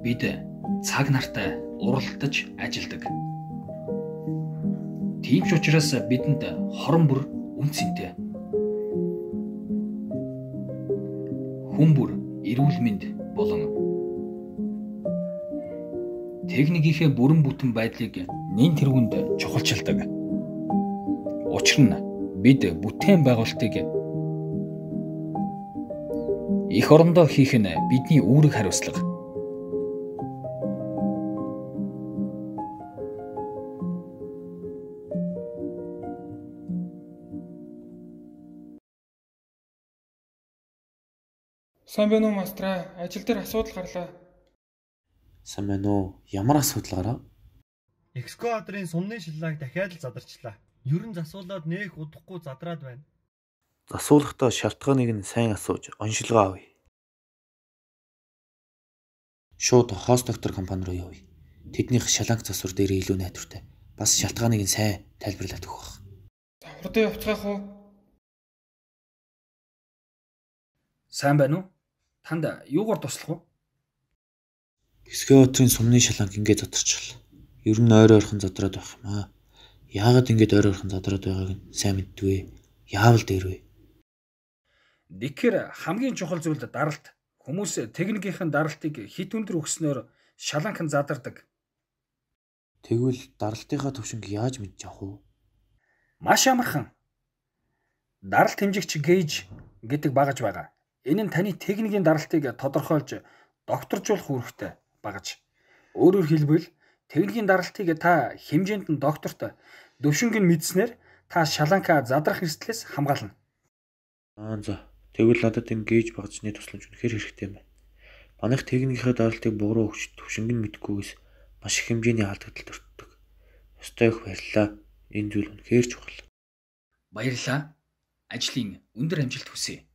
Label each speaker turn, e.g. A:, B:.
A: Бид цаг нартай уралдаж ажилладаг. Тийм ч учраас бидэнд хорон бүр үнцэнтэй. Хүн бүр эрүүл мэнд болон техникийнхээ бүрэн бүтэн байдлыг нэн тэргуунд чухалчилдаг. Учир нь бид бүтээн байгуулалтыг эх орондоо хийх нь бидний үүрэг хариуцлага.
B: Сайн байна уу, Мастра? Ажил дээр асуудал гарлаа.
C: Сайн байна уу? Ямар асуудал гарав?
D: Экскаваторын сумны шилааг дахиад л задарчлаа. Ерөн засуулаад нээх удахгүй задраад байна.
C: Засуулахдаа шалтгааныг нь сайн асууж, оншилгоо авъя. Шууд хост доктор компани руу явъя. Тэднийх шаланг засвар дээр илүү найдвартай. Бас шалтгааныг нь сайн тайлбарлаад өгөх байх.
B: За хурдан явцгаах уу?
A: Сайн байна уу? Танд юугаар туслах вэ?
C: Экскаваторын сумны шаланг ингээд задарчихлаа. Ер нь ойр ойрхон задраад байх юм аа. Яагаад ингээд ойр ойрхон задраад байгааг нь сайн мэдвэ. Яавал дээр вэ?
A: Тэгэхээр хамгийн чухал зүйл даралт. Хүмүүс техникийн даралтыг хит өндөр өгснөөр шаланхан задардаг.
C: Тэгвэл даралтынхаа төвшинг яаж мэдж авах вэ?
A: Маш амархан. Даралт хэмжигч гейж гэдэг багаж байгаа. Энэ нь таны техникийн даралтыг тодорхойлж докторжуулах үүрэгтэй багаж. Өөрөөр хэлбэл техникийн даралтыг та хэмжээнд нь докторт төвшинг нь мэдснээр та шаланка задрах эрсдлээс хамгаална.
C: За. Тэгвэл надад энэ гейж багажны тусламж үнэхээр хэрэгтэй юм байна. Манайх техникийн даралтыг бууруу өгч төвшинг нь мэдхгүйгээс маш их хэмжээний алдагдалд өртдөг. Ёстой их баярлалаа. Энэ зүйл үнэхээр чухал.
A: Баярлалаа. Ажлын өндөр амжилт хүсье.